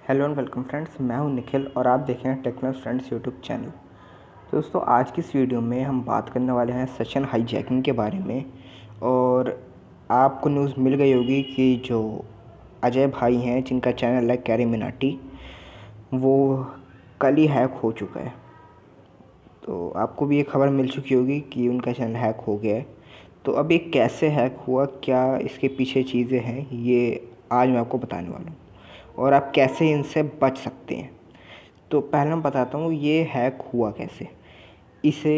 Hello and welcome friends, मैं हूं निखिल और आप देख रहे हैं टेक्नो फ्रेंड्स यूट्यूब चैनल। तो दोस्तों, आज की इस वीडियो में हम बात करने वाले हैं सेशन हाईजैकिंग के बारे में। और आपको न्यूज़ मिल गई होगी कि जो अजय भाई हैं, जिनका चैनल है कैरीमिनाटी, वो कल ही हैक हो चुका है। तो आपको भी ये खबर मिल चुकी होगी कि उनका चैनल हैक हो गया है। तो अब ये कैसे हैक हुआ, क्या इसके पीछे चीज़ें हैं, ये आज मैं आपको बताने वाला हूँ और आप कैसे इनसे बच सकते हैं। तो पहले मैं बताता हूँ ये हैक हुआ कैसे। इसे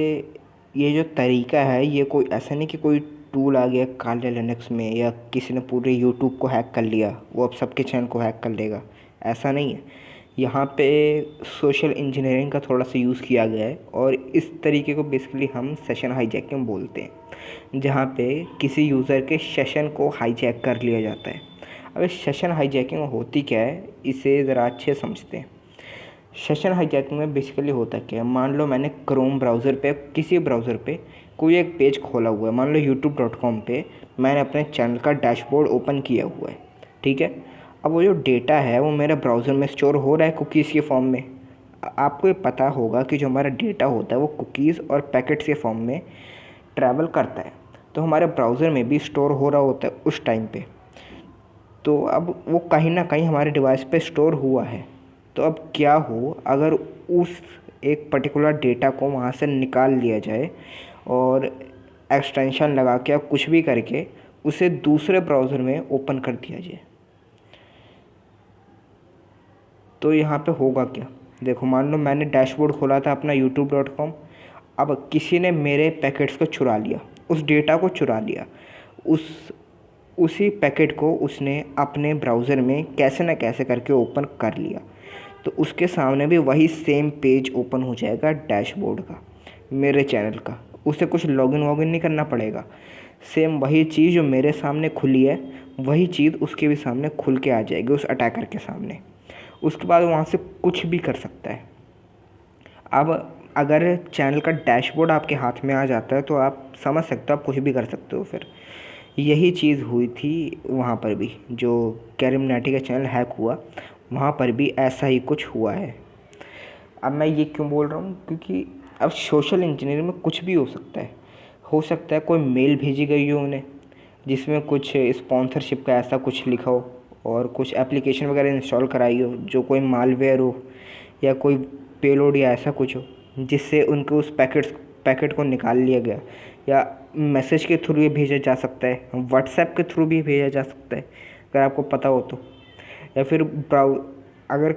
ये जो तरीका है, ये कोई ऐसा नहीं कि कोई टूल आ गया काले लिनक्स में या किसी ने पूरे यूट्यूब को हैक कर लिया, वो अब सबके चैनल को हैक कर लेगा, ऐसा नहीं है। यहाँ पे सोशल इंजीनियरिंग का थोड़ा सा यूज़ किया गया है और इस तरीके को बेसिकली हम सेशन हाईजैकिंग बोलते हैं, जहाँ पे किसी यूज़र के सेशन को हाईजैक कर लिया जाता है। अब इस सेशन हाईजैकिंग होती क्या है, इसे ज़रा अच्छे समझते हैं। सेशन हाईजैकिंग में बेसिकली होता क्या है, मान लो मैंने क्रोम ब्राउज़र पे, किसी ब्राउज़र पे कोई एक पेज खोला हुआ है, मान लो youtube.com पे मैंने अपने चैनल का डैशबोर्ड ओपन किया हुआ है, ठीक है। अब वो जो डेटा है वो मेरे ब्राउज़र में स्टोर हो रहा है कुकीज़ के फॉर्म में। आपको ये पता होगा कि जो हमारा डेटा होता है वो कुकीज़ और पैकेट्स के फॉर्म में ट्रैवल करता है, तो हमारे ब्राउज़र में भी स्टोर हो रहा होता है उस टाइम पे। तो अब वो कहीं ना कहीं हमारे डिवाइस पे स्टोर हुआ है। तो अब क्या हो अगर उस एक पर्टिकुलर डेटा को वहाँ से निकाल लिया जाए और एक्सटेंशन लगा के या कुछ भी करके उसे दूसरे ब्राउज़र में ओपन कर दिया जाए, तो यहाँ पे होगा क्या। देखो, मान लो मैंने डैशबोर्ड खोला था अपना youtube.com। अब किसी ने मेरे पैकेट्स को चुरा लिया, उस डेटा को चुरा लिया, उसी पैकेट को उसने अपने ब्राउज़र में कैसे न कैसे करके ओपन कर लिया, तो उसके सामने भी वही सेम पेज ओपन हो जाएगा डैशबोर्ड का, मेरे चैनल का। उसे कुछ लॉगिन वॉगिन नहीं करना पड़ेगा। सेम वही चीज़ जो मेरे सामने खुली है, वही चीज़ उसके भी सामने खुल के आ जाएगी, उस अटैकर के सामने। उसके बाद वहाँ से कुछ भी कर सकता है। अब अगर चैनल का डैशबोर्ड आपके हाथ में आ जाता है तो आप समझ सकते हो, आप कुछ भी कर सकते हो। फिर यही चीज़ हुई थी वहाँ पर भी, जो कैरीमिनाटी का चैनल हैक हुआ, वहाँ पर भी ऐसा ही कुछ हुआ है। अब मैं ये क्यों बोल रहा हूँ, क्योंकि अब सोशल इंजीनियरिंग में कुछ भी हो सकता है। हो सकता है कोई मेल भेजी गई हो उन्हें, जिसमें कुछ स्पॉन्सरशिप का ऐसा कुछ लिखा हो और कुछ एप्लीकेशन वगैरह इंस्टॉल कराई हो जो कोई मालवेयर हो या कोई पेलोड या ऐसा कुछ हो, जिससे उनके उस पैकेट को निकाल लिया गया। या मैसेज के थ्रू ये भेजा जा सकता है, व्हाट्सएप के थ्रू भी भेजा जा सकता है अगर आपको पता हो तो। या फिर अगर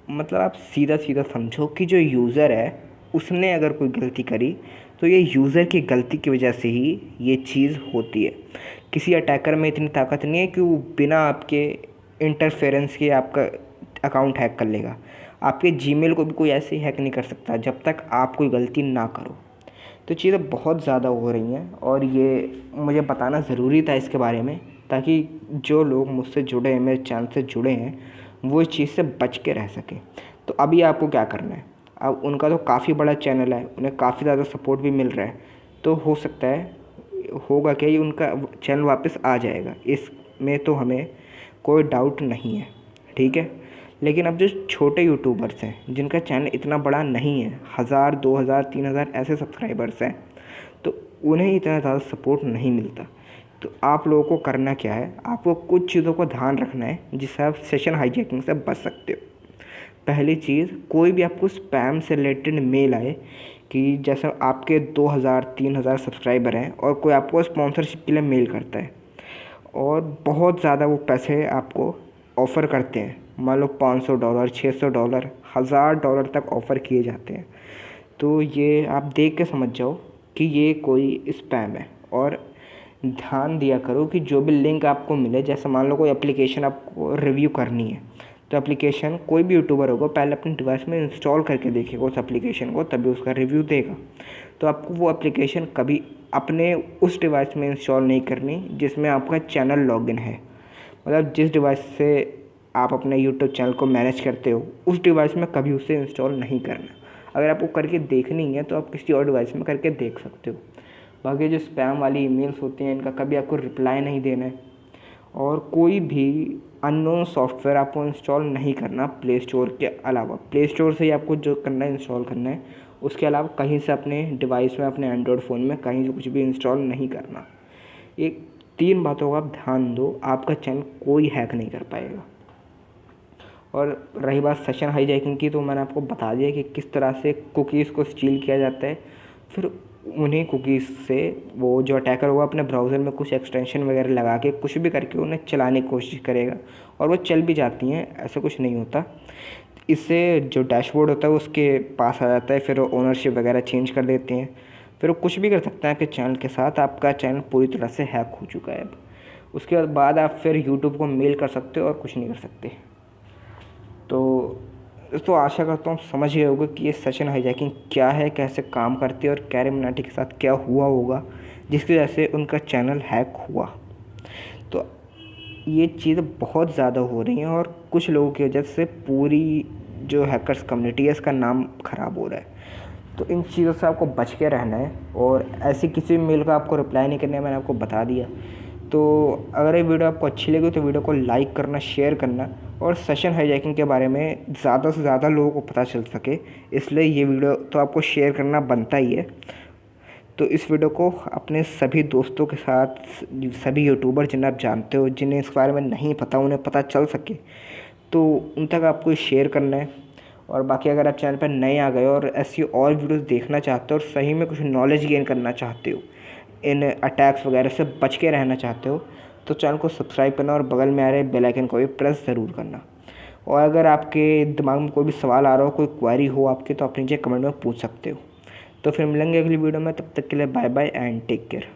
मतलब आप सीधा सीधा समझो कि जो यूज़र है उसने अगर कोई गलती करी, तो ये यूज़र की गलती की वजह से ही ये चीज़ होती है। किसी अटैकर में इतनी ताकत नहीं है कि वो बिना आपके इंटरफेरेंस के आपका अकाउंट हैक कर लेगा। आपके जीमेल को भी कोई ऐसे ही हैक नहीं कर सकता जब तक आप कोई गलती ना करो। तो चीज़ें बहुत ज़्यादा हो रही हैं और ये मुझे बताना ज़रूरी था इसके बारे में, ताकि जो लोग मुझसे जुड़े हैं, मेरे चैनल से जुड़े हैं, वो इस चीज़ से बच के रह सकें। तो अभी आपको क्या करना है, अब उनका तो काफ़ी बड़ा चैनल है, उन्हें काफ़ी ज़्यादा सपोर्ट भी मिल रहा है, तो हो सकता है होगा क्या, ये उनका चैनल वापस आ जाएगा, इसमें तो हमें कोई डाउट नहीं है, ठीक है। लेकिन अब जो छोटे यूट्यूबर्स हैं जिनका चैनल इतना बड़ा नहीं है, 1000 2000 3000 ऐसे सब्सक्राइबर्स हैं, तो उन्हें इतना ज़्यादा सपोर्ट नहीं मिलता। तो आप लोगों को करना क्या है, आपको कुछ चीज़ों को ध्यान रखना है जिससे आप सेशन हाईजैकिंग से बच सकते हो। पहली चीज़, कोई भी आपको स्पैम से रिलेटेड मेल आए कि जैसे आपके 2000 3000 सब्सक्राइबर हैं और कोई आपको स्पॉन्सरशिप के लिए मेल करता है और बहुत ज़्यादा वो पैसे आपको ऑफ़र करते हैं, मान लो $500 $600 $1000 तक ऑफ़र किए जाते हैं, तो ये आप देख के समझ जाओ कि ये कोई स्पैम है। और ध्यान दिया करो कि जो भी लिंक आपको मिले, जैसे मान लो कोई एप्लीकेशन आपको रिव्यू करनी है, तो एप्लीकेशन कोई भी यूट्यूबर होगा पहले अपने डिवाइस में इंस्टॉल करके देखेगा उस एप्लीकेशन को, तभी उसका रिव्यू देगा। तो आपको वो एप्लीकेशन कभी अपने उस डिवाइस में इंस्टॉल नहीं करनी जिसमें आपका चैनल लॉगिन है। मतलब जिस डिवाइस से आप अपने यूट्यूब चैनल को मैनेज करते हो, उस डिवाइस में कभी उसे इंस्टॉल नहीं करना। अगर आपको करके देखनी है तो आप किसी और डिवाइस में करके देख सकते हो। बाकी जो स्पैम वाली ईमेल्स होती हैं, इनका कभी आपको रिप्लाई नहीं देना है। और कोई भी अननोन सॉफ्टवेयर आपको इंस्टॉल नहीं करना प्ले स्टोर के अलावा। प्ले स्टोर से ही आपको जो करना है इंस्टॉल करना है, उसके अलावा कहीं से अपने डिवाइस में, अपने एंड्रॉयड फ़ोन में कहीं से कुछ भी इंस्टॉल नहीं करना। ये 3 बातों का आप ध्यान दो, आपका चैनल कोई हैक नहीं कर पाएगा। और रही बात सेशन हाईजैकिंग की, तो मैंने आपको बता दिया कि किस तरह से कुकीज़ को स्टील किया जाता है। फिर उन्हीं कुकीज़ से वो जो अटैकर होगा अपने ब्राउज़र में कुछ एक्सटेंशन वगैरह लगा के कुछ भी करके उन्हें चलाने की कोशिश करेगा, और वो चल भी जाती हैं, ऐसा कुछ नहीं होता। इससे जो डैशबोर्ड होता है उसके पास आ जाता है, फिर वो ओनरशिप वगैरह चेंज कर देते हैं, फिर वो कुछ भी कर सकते हैं आपके चैनल के साथ। आपका चैनल पूरी तरह से हैक हो चुका है अब। उसके बाद आप फिर यूट्यूब को मेल कर सकते हो और कुछ नहीं कर सकते। तो आशा करता हूँ समझ गए होगे कि ये सेशन हाईजैकिंग क्या है, कैसे काम करती है, और कैरी मिनाटी के साथ क्या हुआ होगा जिसकी वजह से उनका चैनल हैक हुआ। तो ये चीज़ बहुत ज़्यादा हो रही हैं, और कुछ लोगों की वजह से पूरी जो हैकर्स कम्युनिटी है इसका नाम ख़राब हो रहा है। तो इन चीज़ों से आपको बच के रहना है, और ऐसी किसी भी मेल का आपको रिप्लाई नहीं करना है, मैंने आपको बता दिया। तो अगर ये वीडियो आपको अच्छी लगी तो वीडियो को लाइक करना, शेयर करना, और सेशन हाईजैकिंग के बारे में ज़्यादा से ज़्यादा लोगों को पता चल सके, इसलिए ये वीडियो तो आपको शेयर करना बनता ही है। तो इस वीडियो को अपने सभी दोस्तों के साथ, सभी यूट्यूबर जिन्हें आप जानते हो, जिन्हें इस बारे में नहीं पता, उन्हें पता चल सके, तो उन तक आपको शेयर करना है। और बाकी अगर आप चैनल पर नए आ गए और ऐसी और वीडियोस देखना चाहते हो और सही में कुछ नॉलेज गेन करना चाहते हो, इन अटैक्स वगैरह से बच के रहना चाहते हो, तो चैनल को सब्सक्राइब करना और बगल में आ रहे बेल आइकन को भी प्रेस ज़रूर करना। और अगर आपके दिमाग में कोई भी सवाल आ रहा हो, कोई क्वेरी हो आपकी, तो आप नीचे कमेंट में पूछ सकते हो। तो फिर मिलेंगे अगली वीडियो में, तब तक के लिए bye bye and take care.